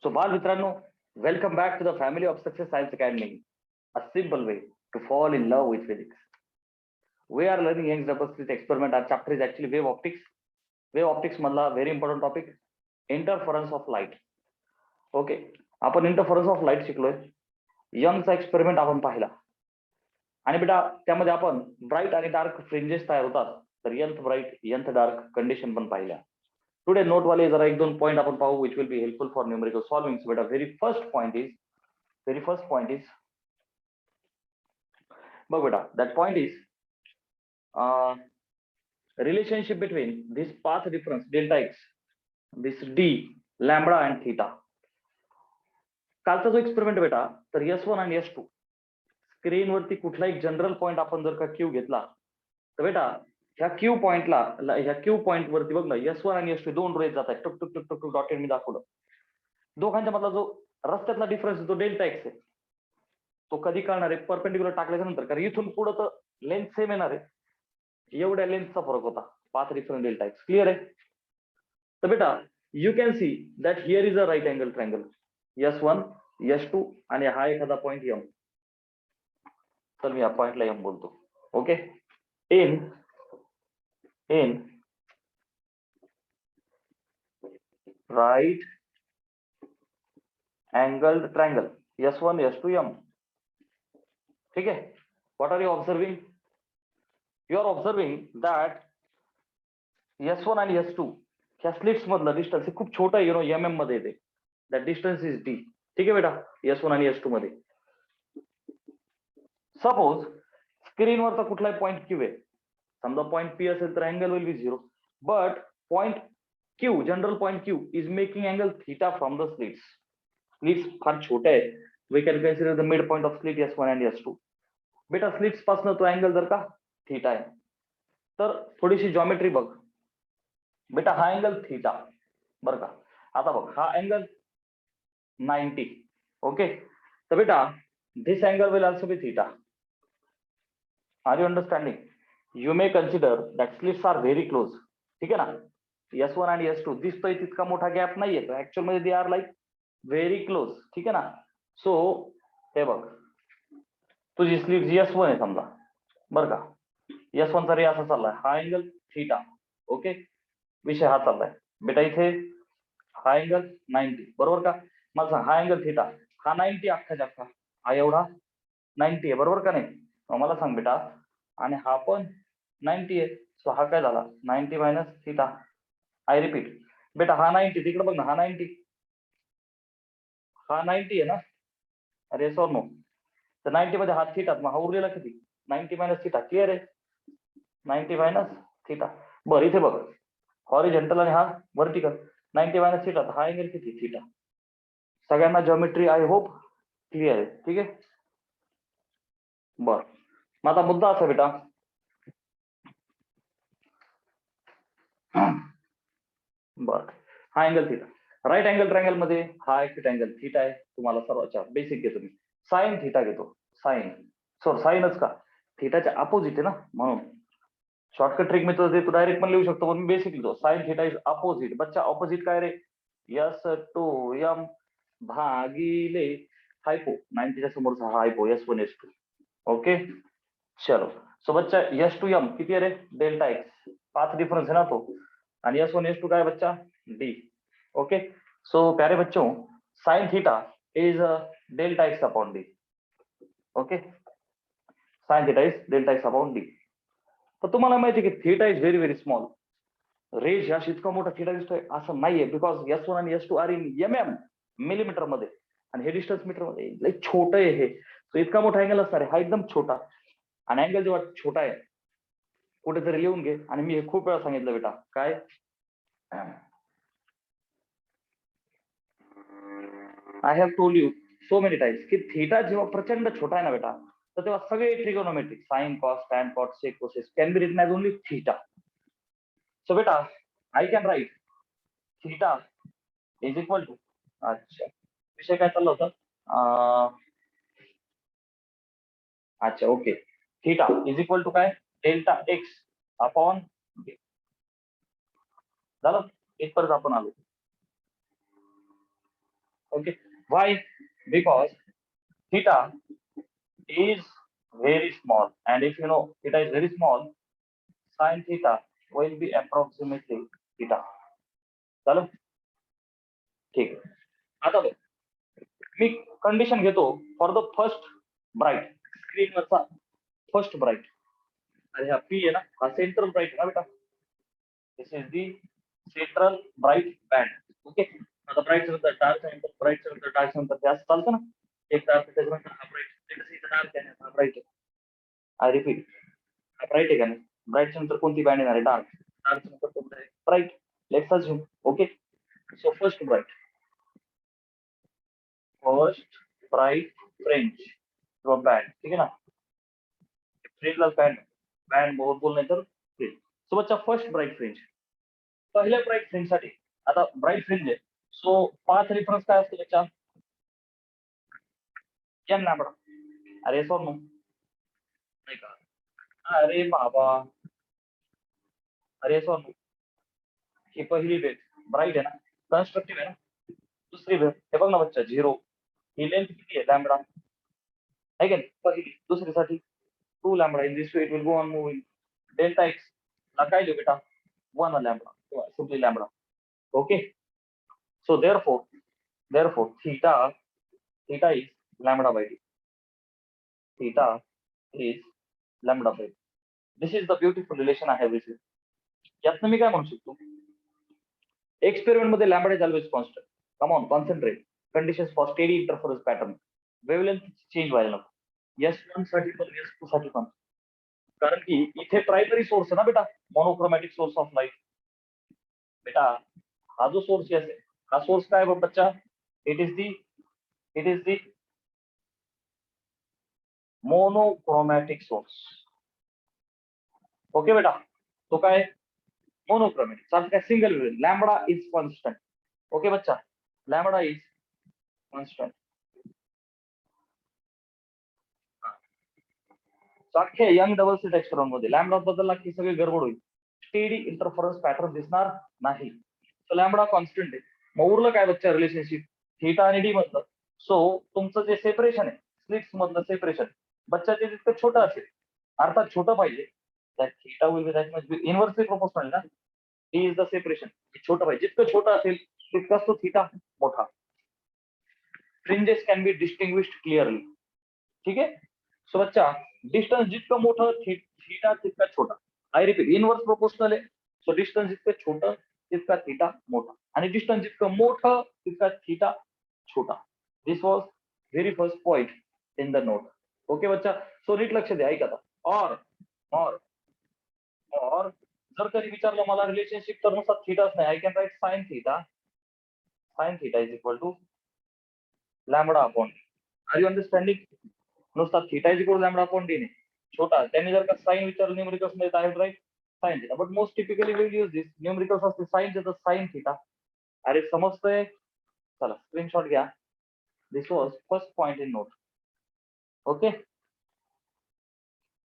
So, Mitrano, welcome back to the family of Success Science Academy, a simple way to fall in love with physics. We are learning Young's double slit experiment. Our chapter is actually wave optics. Wave optics madla very important topic, interference of light. Okay, आपण interference of light शिकलोय. यंगचा experiment आपण पाहिला आणि बेटा त्यामध्ये आपण bright आणि dark fringes तयार होतात, तर nth bright nth dark condition पण पाहिल्या. टुडे नोट वाले जरा एक दोन पॉइंट आपण पाहू which will be helpful for numerical solving. बेटा व्हेरी फर्स्ट पॉइंट इज बघ बेटा, that point is relationship between this path difference delta x, this d lambda and theta. कालचा जो एक्सपेरिमेंट बेटा, तर S1 आणि S2 स्क्रीन वरती कुठला एक जनरल पॉइंट आपण जर का क्यू घेतला तर बेटा ह्या क्यू पॉइंट वरती बघ ना, S1 आणि S2 दोन रेज जात आहेत, टुक टुक टुक टुक डॉटेड मी दाखवलं. दोघांच्या मधला जो रस्त्यातला डिफरन्स जो डेल्टा एक्स आहे तो कधी कळणार आहे? परपेंडिक्युलर टाकल्याच्या नंतर. कारण इथून पुढे तर लेंथ सेम येणार आहे, एवढ्या लेंथचा फरक होता, path difference delta x. Clear आहे? तर बेटा you can see that here is a right angle triangle S1 S2 आणि हा एखादा पॉइंट M. तर मी या पॉइंटला M बोलतो. Okay, in right angle triangle S1 S2 M. ठीक आहे. What are you observing? You are observing that S1 आणि S2 ह्या स्लिट्स मधला डिस्टन्स खूप छोटा आहे, MM मध्ये येते. That distance is D. ठीक आहे बेटा, S1 आणि S2 मध्ये. सपोज स्क्रीनवरचा कुठलाही पॉइंट Q आहे, समजा पॉइंट P असेल तर angle will be 0. But point Q, general point Q is making angle theta from the slits. Slits फार छोट्या आहेत. We can consider the mid point of slit S1 आणि S2. बेटा slits पासून तो अँगल जर का थीटा आहे तर थोडीशी जॉमेट्री बघ बेटा. हा अँगल थीटा बरं का. आता बघ हा अँगल 90. ओके, तर बेटा this angle will also be theta. Are you understanding? You may consider that slits are very close. ठीक आहे ना, S1 आणि S2 दिसतोय तितका मोठा गॅप नाहीये, ऍक्च्युअल मध्ये they are like very close. ठीक आहे ना. सो हे बघ, तुझी स्लिट S1 आहे समजा, बरं का. S1 चा रे असा चाललाय, हा अँगल थीटा. ओके, विषय हा चाललाय बेटा. इथे हा अँगल 90 बरोबर का. मला सांग, हा अँगल थीटा, हा 90 अख्खाच्या अख्खा, हा एवढा 90 आहे बरोबर का नाही? मला सांग बेटा, आणि हा पण 90 आहे. सो हा काय झाला? 90 मायनस थीटा. आय रिपीट बेटा, हा 90, तिकडे बघ ना, हा 90 आहे ना. अरे सर नो, तर 90 मध्ये हा थीटा, मग हा उरलेला किती? 90 मायनस थीटा. क्लिअर आहे? 90 मायनस थीटा. बरं इथे बघ, हॉरिझॉन्टल आणि हा व्हर्टिकल. 90 मायनस थीटा, हा अँगल किती? थीटा. सगळ्यांना जॉमेट्री आय होप क्लिअर आहे. ठीक आहे. बर, मग आता मुद्दा असा बेटा, बर हा angle theta, right angle triangle मध्ये हा ऍक्यूट अँगल थीटा आहे. तुम्हाला सर्वांच्या बेसिक घेतो मी, साइन थीटा घेतो. साइनच का, थीटाच्या अपोजिट आहे ना, म्हणून शॉर्टकट ट्रिक मी तुझं तू डायरेक्ट पण लिहू शकतो, पण मी बेसिक लिहितो. Sign theta is opposite. बच्चा अपोजिट काय रे? S2M भागिले हायपो. 90च्या समोरचा हा हायपो S1 S2. ओके चलो. सो बच्चा S2M किती आहे रे? Delta X. पाथ डिफरेंस है ना तो. आणि S1 S2 काय बच्चा? D. ओके, सो प्यारे बच्चों, sine theta is delta x upon D. Okay, sine theta is delta x upon D. तर तुम्हाला माहिती आहे की theta is very very small. रेज ह्या इतका मोठा थीटा दिसतोय असं नाहीये, बिकॉज S1 आणि S2 are in MM, millimetre मध्ये, आणि हे डिस्टन्स मीटर मध्ये. लई छोटं आहे हे. तो इतका मोठा अँगल असणार आहे, हा एकदम छोटा. आणि अँगल जेव्हा छोटा आहे, कुठेतरी लिहून घे. आणि मी हे खूप वेळा सांगितलं बेटा, काय I have told you so many times की थीटा जेव्हा प्रचंड छोटा आहे ना बेटा, तर तेव्हा सगळे trigonometric sine cos tan cot sec cosec can be written as only theta. So बेटा I can write theta is equal to, अच्छा विषय काय चालला होता? अच्छा okay, theta is equal to काय? डेल्टा एक्स अपॉन झालं. इथपर्यंत आपण आलो. Okay, why? Because theta is very small, and if you know theta is very small, sin theta will be approximately theta. चलो ठीक आहे. आता बघ, मी कंडिशन घेतो फॉर द फर्स्ट ब्राइट, स्क्रीनवरचा फर्स्ट ब्राइट. आणि हा पी आहे ना, हा सेंट्रल ब्राइट आहे ना बेटा. This is the central bright band. Okay, आता ब्राइट नंतर डार्क, नंतर ब्राइट नंतर डार्क, नंतर ते असं चालतं ना. एक डार्क त्याच्यानंतर हा ब्राइट, इथं डार्क आहे, हा ब्राइट आहे. आय रिपीट, हा ब्राइट आहे का नाही? ब्राइट नंतर कोणती बँड येणार आहे? डार्क. डार्क नंतर कोणतं आहे? Bright. Let's assume. Okay, so first bright fringe किंवा बँड, ठीक आहे ना. फ्रेंचला बँड, बँड बोल नाही तर फ्रेंच. सो बच्चा फर्स्ट ब्राइट फ्रेंच, पहिल्या ब्राइट फ्रेंच साठी आता ब्राइट फ्रेंच आहे. सो पाथ रेफरन्स काय असतो त्याच्या? N lambda. अरे सर नो नाही का? अरे बाबा, अरे सर नो. ही पहिली वेव ब्राइट आहे ना, कन्स्ट्रक्टिव्ह आहे ना. दुसरी वेव हे बघ ना बच्चा, 0. ही लेंथ किती आहे? लॅम्बडा आहे का नाही? पहिली. दुसरीसाठी 2 lambda. In this way it will go on moving. Delta x ला काय लिहू बेटा? 1 लॅम्बडा किंवा simply lambda. Okay, so therefore theta is lambda by d. Theta is lambda by d. This is the beautiful relation I have received. यातनं मी काय म्हणू शकतो? Experiment मध्ये lambda is always constant. Come on, concentrate. Conditions for steady interference pattern. Wavelength change व्हायला नको. S1 साठी पण S2 साठी पण. कारण की इथे प्रायमरी सोर्स आहे ना बेटा, मोनोक्रोमॅटिक सोर्स ऑफ लाईट. बेटा हा जो सोर्स आहे, हा सोर्स काय बघ बच्चा? It is the monochromatic source. Okay बेटा, तो काय? मोनोक्रोमॅटिक. चालतं काय? Single wave. Lambda is constant. Okay बच्चा, लॅम्बडा इज कॉन्स्टंट. अख्ख्या यंग डबल स्लिट एक्सपेरिमेंट मध्ये लॅम्बडा बदलला की सगळी गडबड होईल. स्टेडी इंटरफरन्स पॅटर्न दिसणार नाही. सो लॅम्बडा कॉन्स्टंट आहे. मग उरलं काय बच्चा? रिलेशनशिप थीटा आणि डी मधलं. सो तुमचं जे सेपरेशन आहे, स्लिट्स मधलं सेपरेशन, बच्चा ते जितकं छोटं असेल, अर्थात छोटं पाहिजे, that theta will be that much inversely proportional ना. D is the separation. छोटं पाहिजे, जितकं छोटं असेल तितकाच तो थीटा मोठा. Fringes can be distinguished clearly. ठीक आहे. सो बच्चा, डिस्टन्स जितकं मोठं थीटा तितका छोटा. आय रिपीट, इनवर्स प्रोपोर्शनल आहे. सो डिस्टन्स जितकं छोटं तितका थीटा मोठा, आणि डिस्टन्स जितकं मोठं तितका थीटा छोटा. This was very first point in the note. Okay बच्चा, सो नीट लक्ष द्या. ऐका आता. और और और जर कधी विचारलं मला रिलेशनशिप, तर नुसता थीटाच नाही. I can write sine theta is equal to lambda upon. Are you understanding? नुसता theta is equal lambda upon D ने छोटा. त्यांनी जर का साइन विचारलं न्यूमरिकल्स मध्ये, I write sine theta. But most typically will use this. Numericals असते sine चे, तर साइन थीटा. अरे समजतंय? चला स्क्रीनशॉट घ्या. This was first point in note. Okay,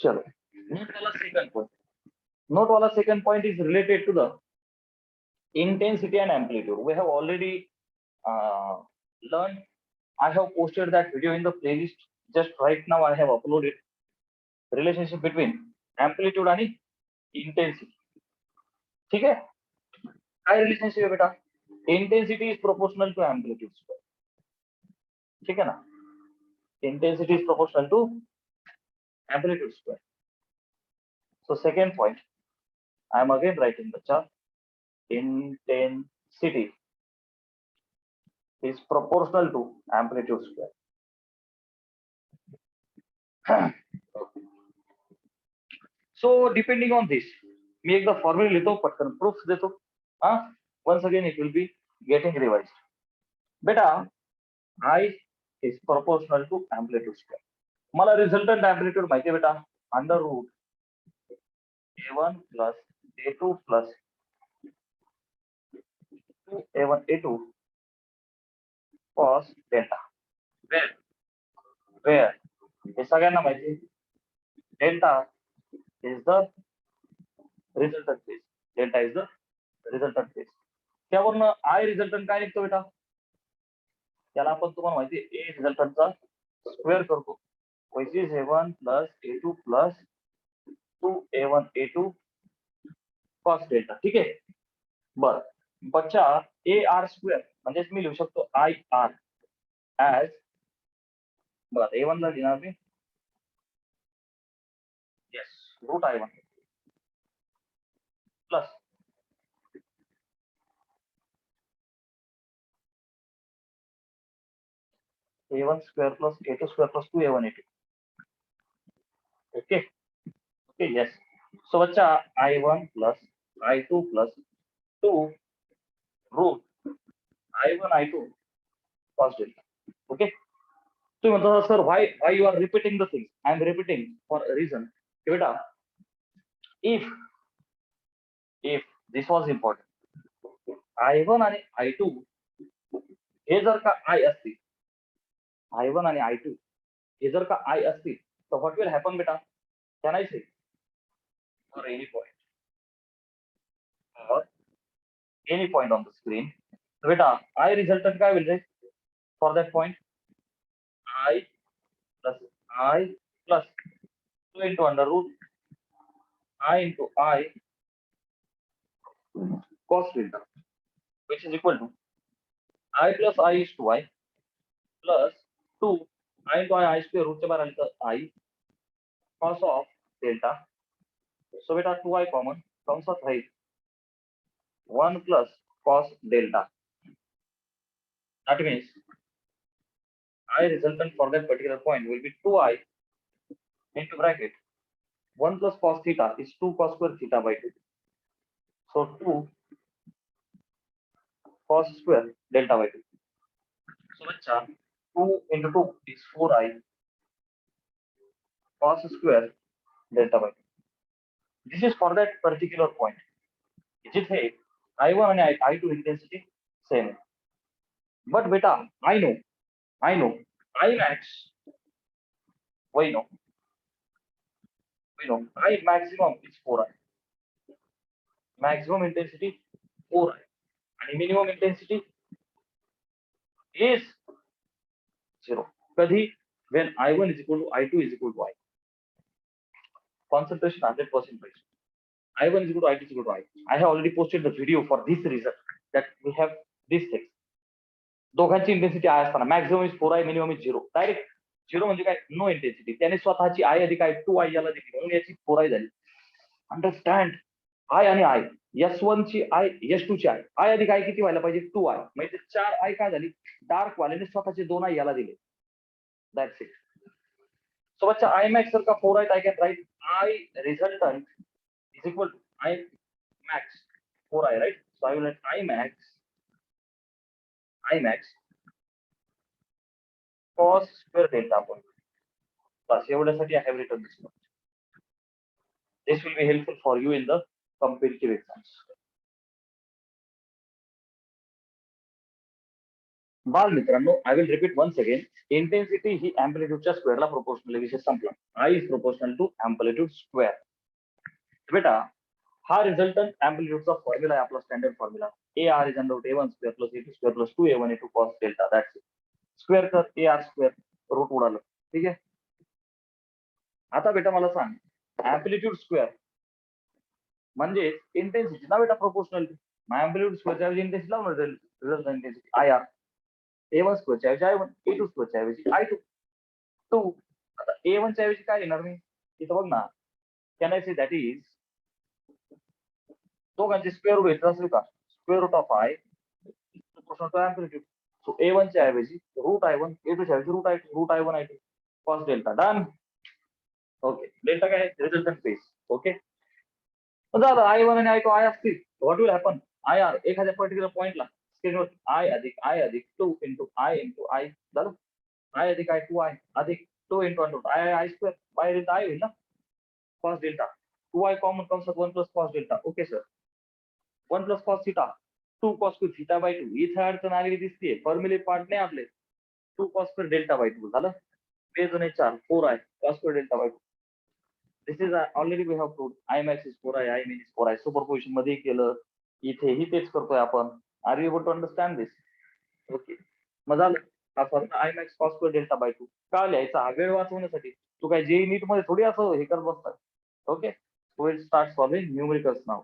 चलो नोट वाला second point. Note wala second point is related to the intensity and amplitude. We have already learned. I have posted that video in the playlist. Just right now I have uploaded relationship between amplitude and intensity. ठीक है? काय relationship है बेटा? Intensity is proportional to amplitude square. ठीक है ना? Intensity is proportional to amplitude square. So second point, I am again writing the chart. Intensity is proportional to amplitude square. So depending on this, मी एकदा formula लिहितो, पटकन proof देतो. हा, once again it will be getting revised. बेटा, I is proportional to amplitude square. मला resultant amplitude माहिती आहे बेटा, under root a1 plus a2 plus a1 a2 cos delta. Where हे सगळ्यांना माहिती. Delta is the resultant phase. Delta is the resultant phase. त्यावरनं I resultant काय निघतो बेटा? त्याला आपण तुम्हाला माहिती आहे ए रिझल्टंटचा स्क्वेअर करतो, which is a1 plus a2 plus 2a1 a2 cos delta. ठीक आहे. बरं, बच्चा ए आर स्क्वेअर म्हणजेच मी लिहू शकतो आय आर ऍज, बरं a1 ला लिहिणार मी yes root i1 plus a1 square plus a2 square plus 2a1 a2. Okay okay yes. So बच्चा i1 plus i2 plus 2 root i1 i2 cos delta. Okay. तुम्ही म्हणता sir why you are repeating the thing? I am repeating for a reason. बेटा if this was important, i1 आणि i2 हे जर का i असतील, i1 आणि i2 हे जर का i असतील, तर व्हॉट विल हॅपन बेटा? Can I say for any point or any point on the screen, बेटा i resultant काय होईल रे for that point? I plus 2 into under root I into I cos delta, which is equal to I plus I is to I plus 2 I into I square root च्या बाहेर आले तर I cos of delta. So बेटा 2I common कंसात राहील 1 plus cos delta. That means I resultant for that particular point will be 2I into bracket 1 plus cos theta is 2 cos square theta by 2. So 2 cos square delta by 2. So बच्चा 2 into 2 is 4I cos square delta by 2. This is for that particular point. जिथे I1 आणि I2 intensity same आहे. But beta, I know I max, we know I maximum is 4I. Maximum intensity 4I आणि minimum intensity is 0. कधी? When I1 is equal to I2 is equal to I. Concentration 100% based. I1 is equal to I2 is equal to I. I have already posted the video for this reason that we have this thing. दोघांची intensity I असताना maximum is 4I, minimum is 0. Direct 0 म्हणजे काय? No intensity. त्याने स्वतःची I अधिक I 2I याला दिली म्हणून याची 4I झाली. अंडरस्टँड? आय आणि आय, S1 ची आय, S2 ची आय, आय अधिक आय किती व्हायला पाहिजे? 2I. म्हणजे 4I काय झाली? डार्क वाल्याने स्वतःचे 2I याला दिले. That's it. सो बच्चा आय मॅक्स जर का 4I, I can write I resultant is equal to I max 4I, right? So I will write I max cos square delta upon. बस एवढ्यासाठी I have written this much. This will be helpful for you in the competitive exams. बाल मित्रांनो, I will repeat once again. Intensity he amplitudeच्या स्क्वेअरला proportional आहे. विषय संपला. I is proportional to amplitude square. बेटा हा resultant amplitudeचा formula आहे, आपला standard formula. AR is under root A1 square plus A2 square plus 2A1 A2 cos delta. That's it. Square कर AR square, route उडालं. ठीक आहे. आता बेटा मला सांग, amplitude स्क्वेअर म्हणजे इंटेन्सिटी ना बेटा प्रोपोर्शनल. amplitude स्क्वेअरच्या ऐवजी इंटेन्सिटी लावणार रिझल्ट इंटेन्सिटी IR. A1 स्क्वेअरच्या ऐवजी I1, A2 स्क्वेअरच्या ऐवजी I2. 2 आता A1 च्या ऐवजी काय लिहिणार मी? इथं बघ ना, can I say that is दोघांचे स्क्वेअर रूट घेतलं असेल का? Square root of I proportional to amplitude. So A1 च्या ऐवजी रूट I1, A2 च्या ऐवजी root I1 I2 cos delta. Done. Okay. Delta काय आहे? Resultant phase. ओके. झालं. I1 आणि I2 आय असतील, व्हॉट विल हॅपन? IR एखाद्या पर्टिक्युलर पॉइंटला स्क्रीनवर I अधिक 2 इंटू I इंटू I झालं. I अधिक I 2I अधिक 2 इंटू अंडर I स्क्वेअर बाहेर येतं I होईल ना, cos डेल्टा. 2I कॉमन कंसात 1 plus cos delta. Okay sir. 1 plus cos theta 2 cos square theta by 2. इथे अडचण आलेली दिसतीये. फॉर्म्युले पार्ट नाही आपले. 2 cos स्क्वेअर डेल्टा बाय 2 झालं. बेस आणि 4 4I cos square delta by 2. This is already we have proved. I max is 4I, I min is 4I. Superposition मध्ये केलं, इथेही तेच करतोय आपण. Are you able to understand this? Okay. मग झालं. Sorry I max cos square delta by 2 का लिहायचा हा वेळ वाचवण्यासाठी. तू काय जेई नीट मध्ये थोडी असं हे करत बसतात. Okay, so it start solving numericals now.